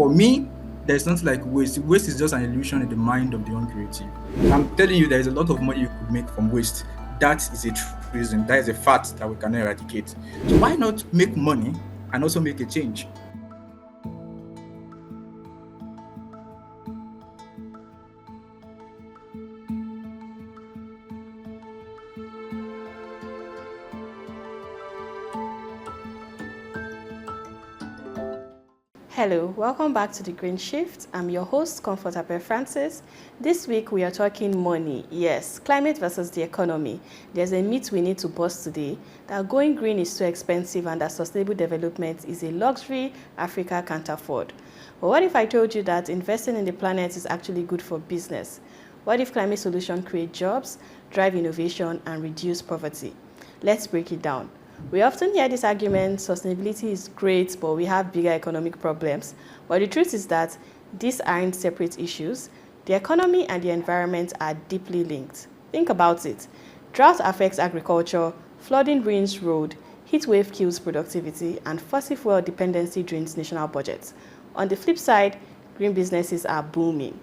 For me, there's nothing like waste. Waste is just an illusion in the mind of the uncreative. I'm telling you, there is a lot of money you could make from waste. That is a reason. That is a fact that we cannot eradicate. So why not make money and also make a change? Hello, welcome back to the Green Shift. I'm your host, Comfort Ape Francis. This week we are talking money. Yes, climate versus the economy. There's a myth we need to bust today that going green is too expensive and that sustainable development is a luxury Africa can't afford. But what if I told you that investing in the planet is actually good for business? What if climate solutions create jobs, drive innovation, and reduce poverty? Let's break it down. We often hear this argument, sustainability is great, but we have bigger economic problems. But the truth is that these aren't separate issues. The economy and the environment are deeply linked. Think about it. Drought affects agriculture, flooding ruins road, heat wave kills productivity, and fossil fuel dependency drains national budgets. On the flip side, green businesses are booming.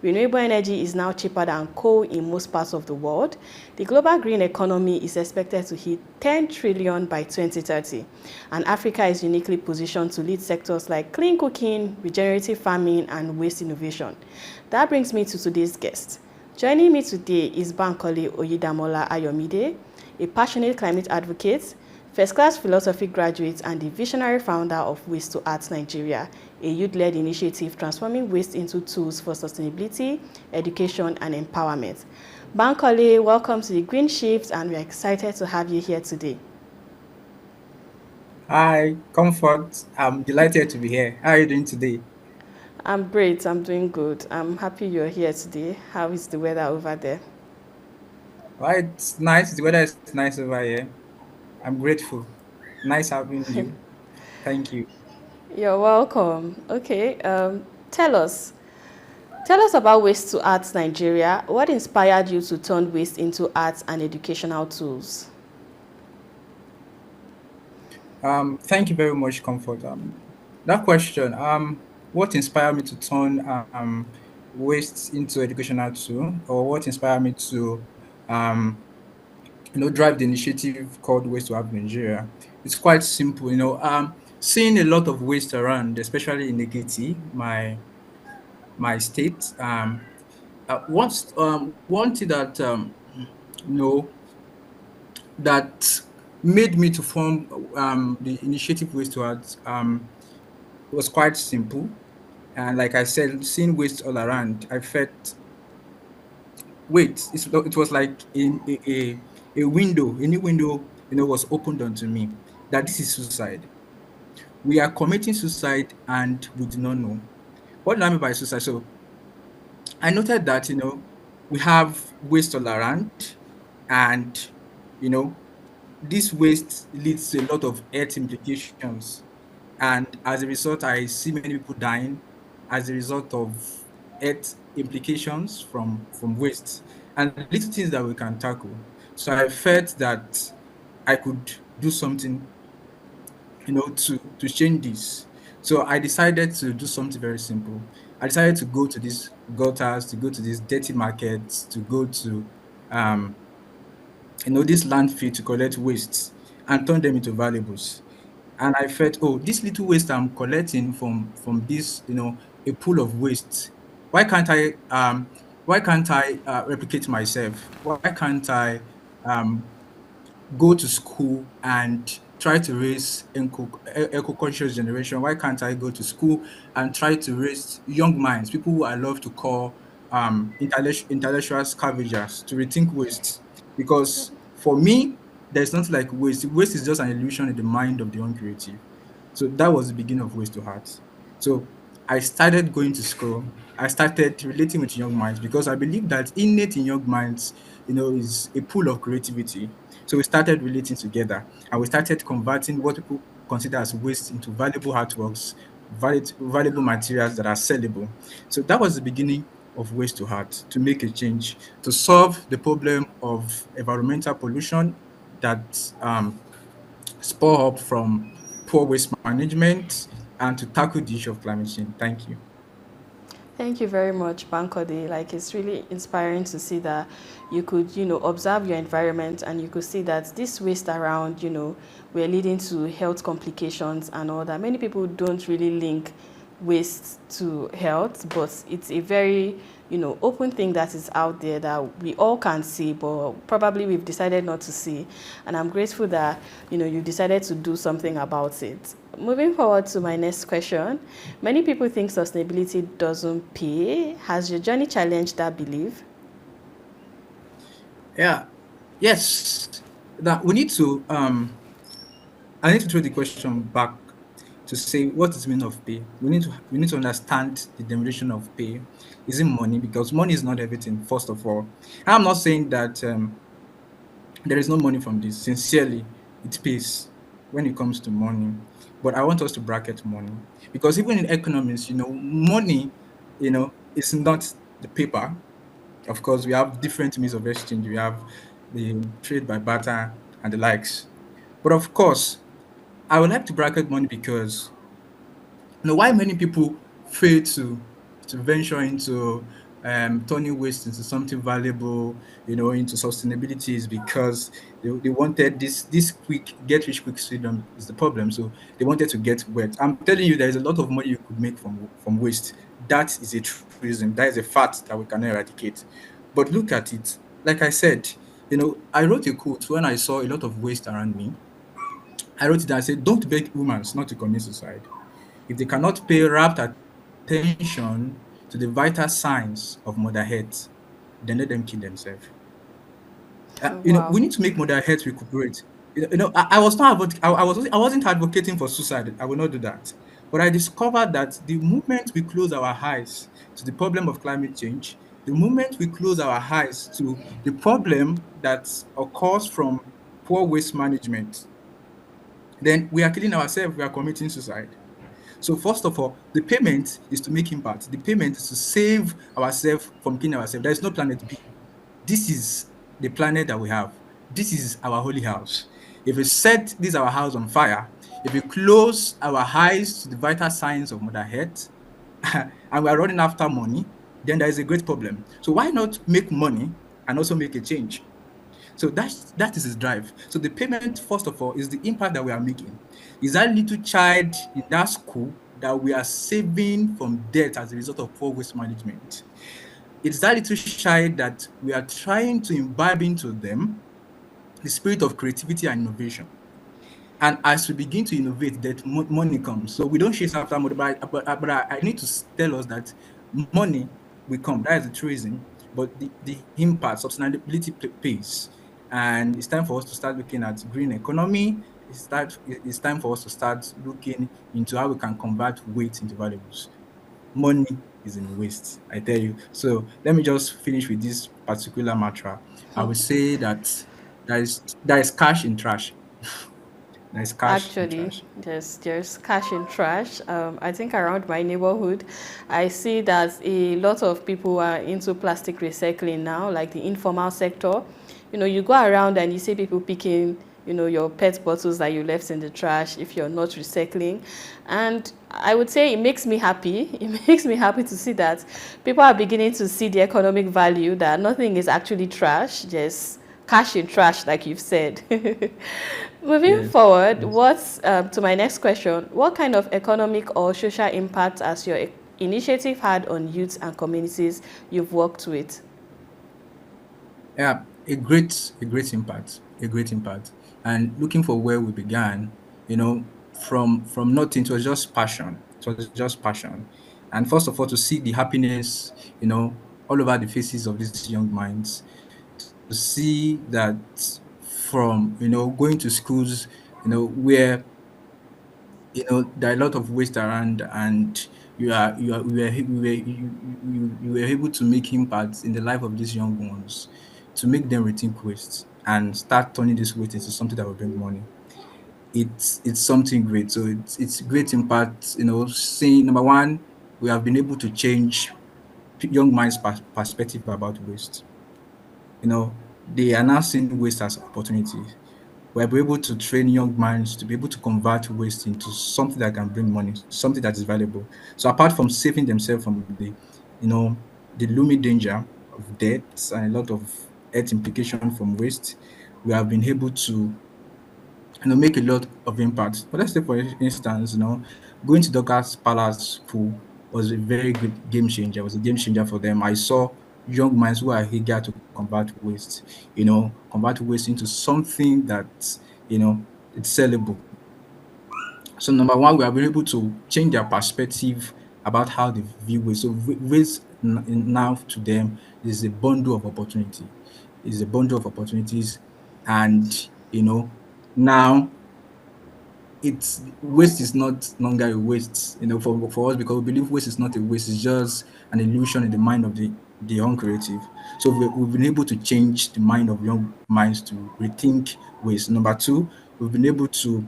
Renewable energy is now cheaper than coal in most parts of the world. The global green economy is expected to hit 10 trillion by 2030, and Africa is uniquely positioned to lead sectors like clean cooking, regenerative farming, and waste innovation. That brings me to today's guest. Joining me today is Bankole Oyedamola Ayomide, a passionate climate advocate, first-class philosophy graduate, and the visionary founder of Waste to Art Nigeria, a youth-led initiative transforming waste into tools for sustainability, education, and empowerment. Bankole, welcome to the Green Shift, and we're excited to have you here today. Hi, Comfort. I'm delighted to be here. How are you doing today? I'm great, I'm doing good. I'm happy you're here today. How is the weather over there? Well, it's nice. The weather is nice over here. I'm grateful. Nice having you. Thank you. You're welcome. Okay, tell us. Tell us about Waste to Arts Nigeria. What inspired you to turn waste into arts and educational tools? Thank you very much, Comfort. That question, what inspired me to turn waste into educational tool, or what inspired me to, um, drive the initiative called Waste to Have Nigeria? It's quite simple, seeing a lot of waste around, especially in Ekiti, my state. One thing that you know that made me to form the initiative Waste to Art was quite simple. And like I said, seeing waste all around, I felt, wait, it was like in a window, a new window, was opened onto me that this is suicide. We are committing suicide and we do not know. What do I mean by suicide? So I noted that, we have waste all around, and, you know, this waste leads to a lot of health implications. And as a result, I see many people dying as a result of health implications from waste and little things that we can tackle. So I felt that I could do something, to change this. So I decided to do something very simple. I decided to go to these gutters, to go to these dirty markets, to go to um, this landfill to collect wastes and turn them into valuables. And I felt, oh, this little waste I'm collecting from this, a pool of waste. Why can't I replicate myself? Why can't I um, go to school and try to raise eco-conscious generation? Why can't I go to school and try to raise young minds, people who I love to call intellectual scavengers, to rethink waste? Because for me, there's nothing like waste. Waste is just an illusion in the mind of the uncreative. So that was the beginning of Waste to Heart. So I started going to school. I started relating with young minds because I believe that innate in young minds, is a pool of creativity. So we started relating together, and we started converting what people consider as waste into valuable artworks, valuable materials that are sellable. So that was the beginning of Waste to Heart, to make a change, to solve the problem of environmental pollution that spur up from poor waste management, and to tackle the issue of climate change. Thank you. Thank you very much, Bankode. Like, it's really inspiring to see that you could, observe your environment and you could see that this waste around, we're leading to health complications and all that. Many people don't really link waste to health, but it's a very, open thing that is out there that we all can see, but probably we've decided not to see. And I'm grateful that, you decided to do something about it. Moving forward to my next question, many people think sustainability doesn't pay. Has your journey challenged that belief? Yeah. Yes. That we need to I need to throw the question back to say what is the meaning of pay. We need to understand the definition of pay. Is it money? Because money is not everything, first of all. I'm not saying that there is no money from this. Sincerely, it pays when it comes to money. But I want us to bracket money. Because even in economics, money, is not the paper. Of course, we have different means of exchange. We have the trade by barter and the likes. But of course, I would like to bracket money because why many people fail to venture into turning waste into something valuable, into sustainability is because they wanted this quick get rich quick freedom is the problem. So they wanted to get wet. I'm telling you, there is a lot of money you could make from waste. That is a truism. That is a fact that we cannot eradicate. But look at it. Like I said, I wrote a quote when I saw a lot of waste around me. I wrote it and I said, don't beg humans not to commit suicide. If they cannot pay rapt attention to the vital signs of Mother Earth, then let them kill themselves. We Wow. need to make Mother Earth recuperate. I was not I wasn't advocating for suicide. I will not do that. But I discovered that the moment we close our eyes to the problem of climate change, the moment we close our eyes to the problem that occurs from poor waste management, then we are killing ourselves. We are committing suicide. So first of all, the payment is to make impact. The payment is to save ourselves from killing ourselves. There is no planet B. This is the planet that we have. This is our holy house. If we set this our house on fire, if we close our eyes to the vital signs of Mother Earth, and we are running after money, then there is a great problem. So why not make money and also make a change? So that is his drive. So the payment, first of all, is the impact that we are making. Is that little child in that school that we are saving from death as a result of poor waste management? It's that little child that we are trying to imbibe into them the spirit of creativity and innovation. And as we begin to innovate, that money comes. So we don't chase after money, but I need to tell us that money will come. That is the true reason. But the impact, sustainability pays. And it's time for us to start looking at green economy. It's time for us to start looking into how we can convert weight into valuables. Money is in waste, I tell you. So let me just finish with this particular mantra. I will say that there is cash in trash. There is cash in Actually, trash. there's cash in trash. I think around my neighborhood, I see that a lot of people are into plastic recycling now, like the informal sector. You go around and you see people picking, your pet bottles that you left in the trash if you're not recycling. And I would say it makes me happy. It makes me happy to see that people are beginning to see the economic value that nothing is actually trash, just cash in trash, like you've said. Moving Yes. forward, Yes. what's to my next question? What kind of economic or social impact has your initiative had on youth and communities you've worked with? Yeah, a great impact, a great impact. And looking for where we began, from nothing, it was just passion. It was just passion. And first of all, to see the happiness, all over the faces of these young minds, to see that from going to schools, where there are a lot of waste around, and you were able to make impacts in the life of these young ones, to make them rethink waste and start turning this waste into something that will bring money. It's something great. So it's great impact. Seeing, number one, we have been able to change young minds' perspective about waste. They are now seeing waste as opportunity. we'll be able to train young minds to be able to convert waste into something that can bring money, something that is valuable. So apart from saving themselves from you know, the looming danger of debt and a lot of health implication from waste, we have been able to make a lot of impact. But let's say, for instance, going to Dockers Palace School was a very good game changer. It was a game changer for them. I saw young minds who are eager to convert waste, convert waste into something that, it's sellable. So number one, we have been able to change their perspective about how they view waste. So waste now to them is a bundle of opportunity, is a bundle of opportunities, and now it's waste is not longer a waste, for us, because we believe waste is not a waste, it's just an illusion in the mind of the young creative. So we've been able to change the mind of young minds to rethink waste. Number two, we've been able to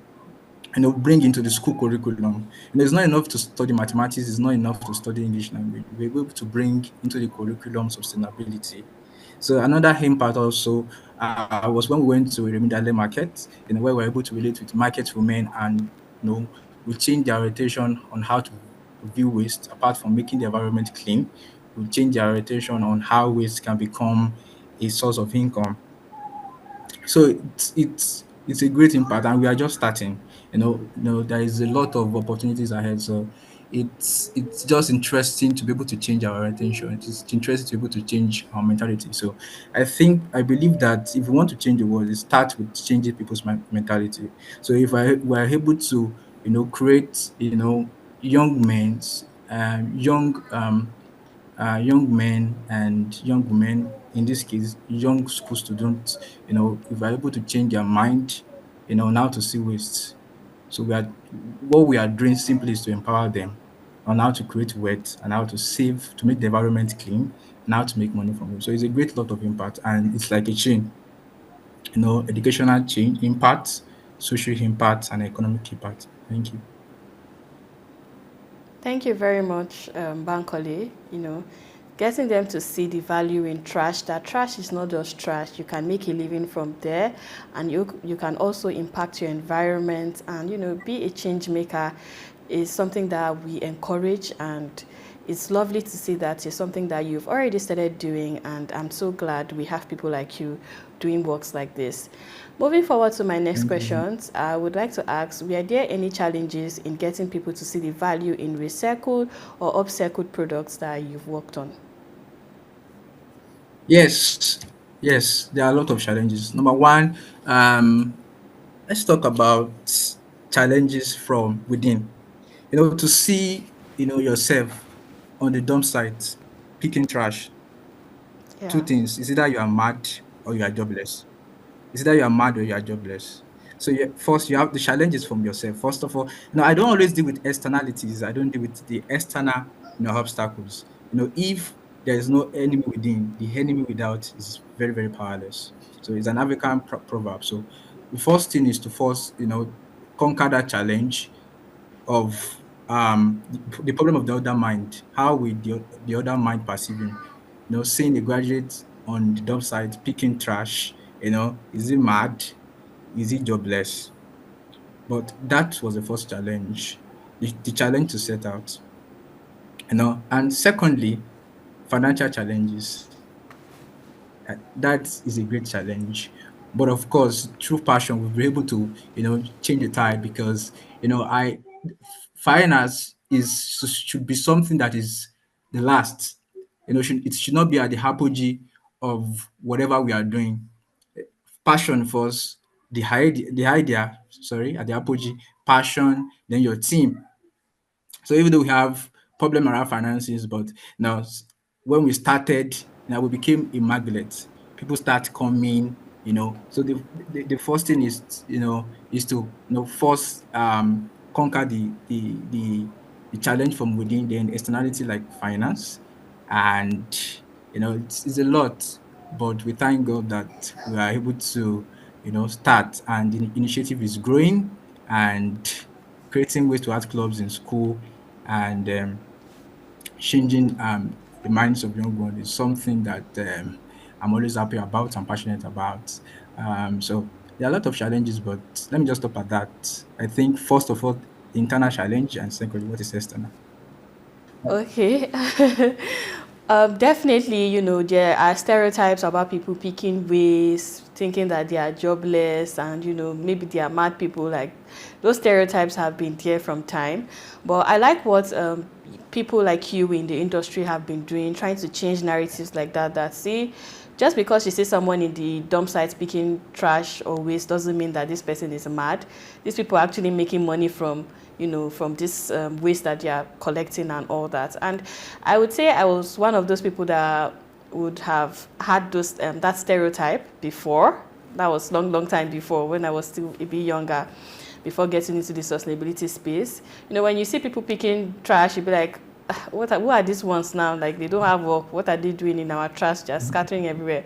bring into the school curriculum. It's not enough to study mathematics, it's not enough to study English language. We're able to bring into the curriculum sustainability. So another impact also was when we went to a Remidale market, where we were able to relate with market women, and we changed their orientation on how to view waste. Apart from making the environment clean, we changed their orientation on how waste can become a source of income. So it's a great impact, and we are just starting. There is a lot of opportunities ahead. So it's just interesting to be able to change our attention. It's interesting to be able to change our mentality. So I believe that if we want to change the world, it starts with changing people's mentality. So if we are able to create young men's young men and young women, in this case, young school students, if we're able to change their mind, now to see waste. So what we are doing simply is to empower them on how to create wealth and how to save, to make the environment clean, and how to make money from it. So it's a great lot of impact, and it's like a chain, educational chain impact, social impact, and economic impact. Thank you. Thank you very much, Bankole. Getting them to see the value in trash, that trash is not just trash. You can make a living from there, and you can also impact your environment, and be a change maker is something that we encourage, and it's lovely to see that it's something that you've already started doing, and I'm so glad we have people like you doing works like this. Moving forward to my next Thank you. questions, I would like to ask, were there any challenges in getting people to see the value in recycled or upcycled products that you've worked on? Yes, yes, there are a lot of challenges. Number one, let's talk about challenges from within. To see, yourself on the dump site picking trash. Two Yeah. things: is either you are mad or you are jobless. It's either you are mad or you are jobless. So first you have the challenges from yourself. First of all, I don't always deal with externalities. I don't deal with the external, obstacles. If there is no enemy within, the enemy without is very, very powerless. So it's an African proverb. So the first thing is to first, conquer that challenge of the problem of the other mind. How will the other mind perceive him? Seeing a graduate on the dump site picking trash, is he mad? Is he jobless? But that was the first challenge, the challenge to set out. And secondly, financial challenges. That is a great challenge. But of course, through passion, we'll be able to, change the tide, because, I finance should be something that is the last. It should not be at the apogee of whatever we are doing. Passion first, the idea, sorry, at the apogee, passion, then your team. So even though we have problem around finances, but now when we started, now we became a magnet. People start coming, So the first thing is, is to first conquer the challenge from within, then externality like finance, and it's a lot, but we thank God that we are able to start, and the initiative is growing, and creating ways to art clubs in school, and changing the minds of young ones is something that I'm always happy about and passionate about. So There are a lot of challenges, but let me just stop at that. I think first of all, internal challenge, and secondly, what is external. Okay. Definitely, there are stereotypes about people picking ways, thinking that they are jobless, and maybe they are mad people. Like those stereotypes have been there from time. But I like what people like you in the industry have been doing, trying to change narratives like that. That see, just because you see someone in the dump site picking trash or waste doesn't mean that this person is mad. These people are actually making money from from this waste that they are collecting and all that. And I would say I was one of those people that would have had those that stereotype before. That was long time before, when I was still a bit younger, before getting into the sustainability space. When you see people picking trash, you'd be like, "Ah, who are these ones now? Like, they don't have work. What are they doing in our trash, just scattering everywhere?"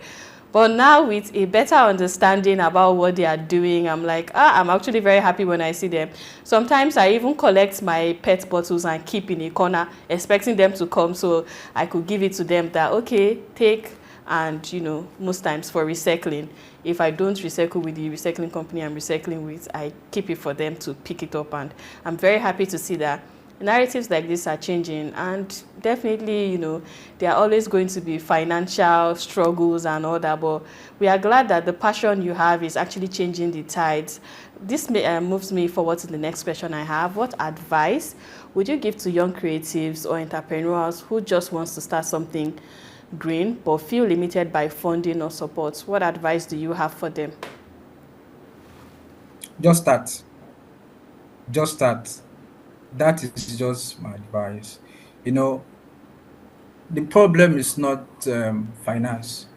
But now, with a better understanding about what they are doing, I'm like, I'm actually very happy when I see them. Sometimes I even collect my pet bottles and keep in a corner, expecting them to come so I could give it to them that, okay, take. And most times for recycling, if I don't recycle with the recycling company I'm recycling with, I keep it for them to pick it up. And I'm very happy to see that narratives like this are changing. And definitely, there are always going to be financial struggles and all that, but we are glad that the passion you have is actually changing the tides. This moves me forward to the next question I have. What advice would you give to young creatives or entrepreneurs who just wants to start something green but feel limited by funding or support? What advice do you have for them? Just start. Just start. That is just my advice. You know, the problem is not finance.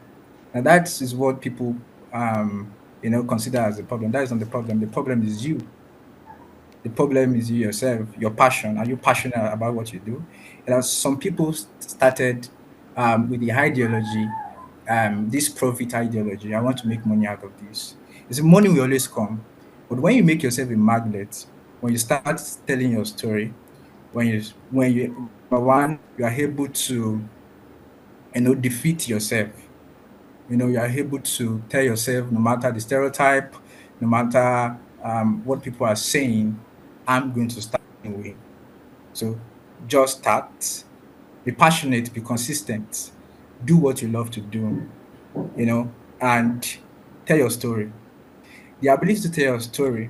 And that is what people, consider as the problem. That is not the problem. The problem is you. The problem is you yourself, your passion. Are you passionate about what you do? And as some people started with the ideology, this profit ideology, I want to make money out of this. It's money will always come. But when you make yourself a magnet, when you start telling your story, when you number one, you are able to defeat yourself. You are able to tell yourself, no matter the stereotype, no matter what people are saying, I'm going to start anyway. So just start, be passionate, be consistent, do what you love to do, and tell your story. The ability to tell your story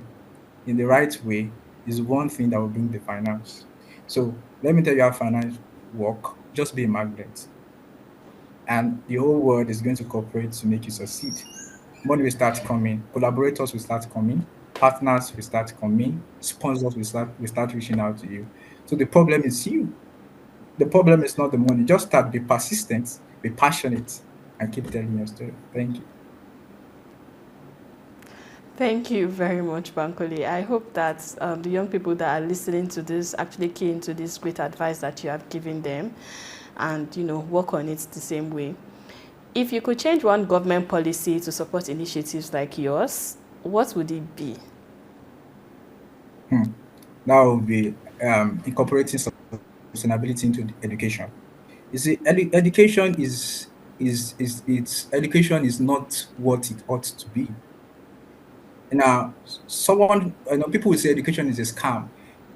in the right way is one thing that will bring the finance. So let me tell you how finance work. Just be a magnet, and the whole world is going to cooperate to make you succeed. Money will start coming, collaborators will start coming, partners will start coming, sponsors will start reaching out to you. So the problem is you. The problem is not the money. Just start, be persistent, be passionate, and keep telling your story. Thank you. Thank you very much, Bankole. I hope that the young people that are listening to this actually key into this great advice that you have given them, and work on it the same way. If you could change one government policy to support initiatives like yours, what would it be? Hmm. That will be incorporating sustainability into education. You see, education is it's education is not what it ought to be. Now, people will say education is a scam.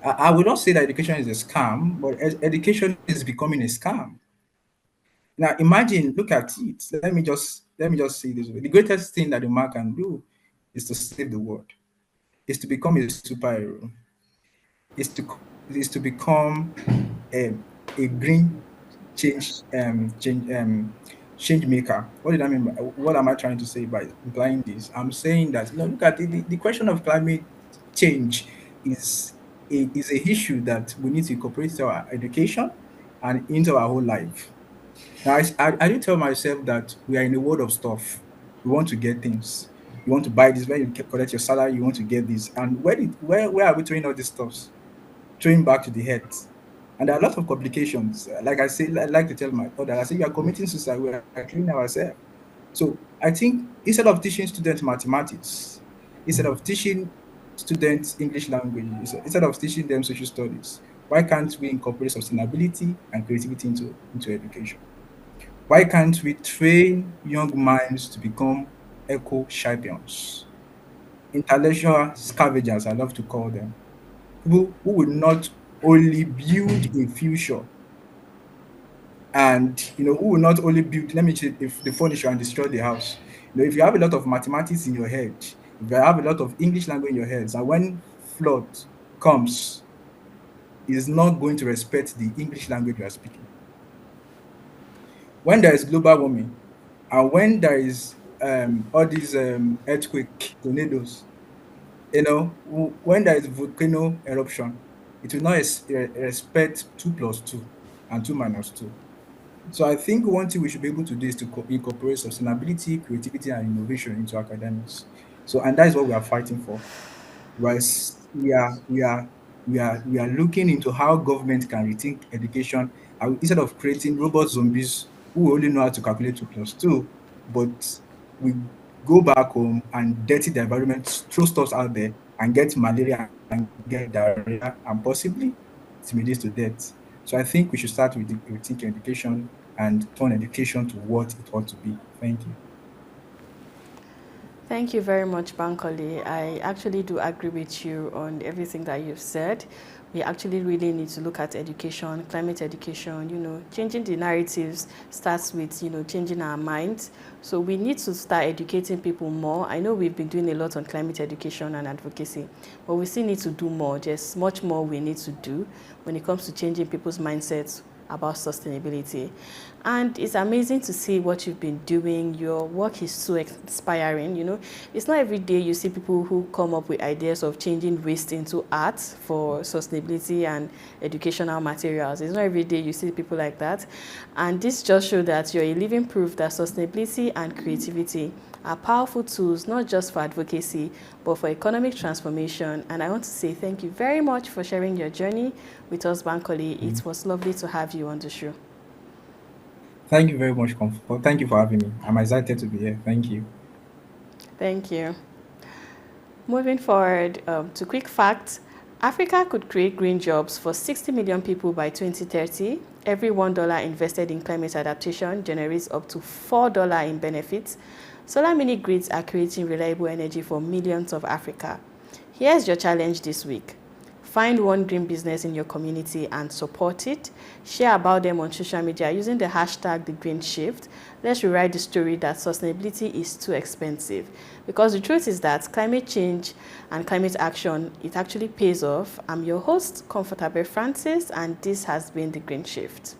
I will not say that education is a scam, but education is becoming a scam. Now, imagine, look at it. Let me just say this way: the greatest thing that a man can do is to save the world, is to become a superhero, is to is to become a, a green change maker. What did I mean? What am I trying to say by implying this? I'm saying that, look at the question of climate change is a issue that we need to incorporate into our education and into our whole life. Now, I do tell myself that we are in a world of stuff. We want to get things. You want to buy this. When you collect your salary, you want to get this. And where are we throwing all these stuffs? Throwing back to the head. And there are a lot of complications. Like I say, I like to tell my daughter, I say, we are committing suicide, we are killing ourselves. So I think instead of teaching students mathematics, instead of teaching students English language, instead of teaching them social studies, why can't we incorporate sustainability and creativity into education? Why can't we train young minds to become eco champions? intellectual scavengers, I love to call them. People who will not only build a future and who will not only build, let me say, if the furniture and destroy the house. If you have a lot of mathematics in your head, if you have a lot of English language in your head, and when flood comes, is not going to respect the English language you are speaking. When there is global warming and when there is all these earthquake, tornadoes, when there is volcano eruption, it will not respect 2 plus 2 and 2 minus 2. So I think one thing we should be able to do is to incorporate sustainability, creativity, and innovation into academics. So, and that is what we are fighting for. Whereas we are looking into how government can rethink education, and instead of creating robot zombies who only know how to calculate 2 plus 2, but we go back home and dirty the environment, throw stuff out there, and get malaria and get diarrhea, and possibly it may lead to death. So I think we should start with rethinking education and turn education to what it ought to be. Thank you. Thank you very much, Bankole. I actually do agree with you on everything that you've said. We actually really need to look at education, climate education, changing the narratives starts with, changing our minds. So we need to start educating people more. I know we've been doing a lot on climate education and advocacy, but we still need to do more. There's much more we need to do when it comes to changing people's mindsets about sustainability. And it's amazing to see what you've been doing. Your work is so inspiring. It's not every day you see people who come up with ideas of changing waste into art for sustainability and educational materials. It's not every day you see people like that. And this just shows that you're a living proof that sustainability and creativity are powerful tools, not just for advocacy, but for economic transformation. And I want to say thank you very much for sharing your journey with us, Bankole. It was lovely to have you on the show. Thank you very much, Comfort. Thank you for having me. I'm excited to be here. Thank you. Thank you. Moving forward to quick facts, Africa could create green jobs for 60 million people by 2030. Every $1 invested in climate adaptation generates up to $4 in benefits. Solar mini grids are creating reliable energy for millions of Africa. Here's your challenge this week. Find one green business in your community and support it. Share about them on social media using the hashtag #TheGreenShift. Let's rewrite the story that sustainability is too expensive. Because the truth is that climate change and climate action, it actually pays off. I'm your host, Comfortable Francis, and this has been The Green Shift.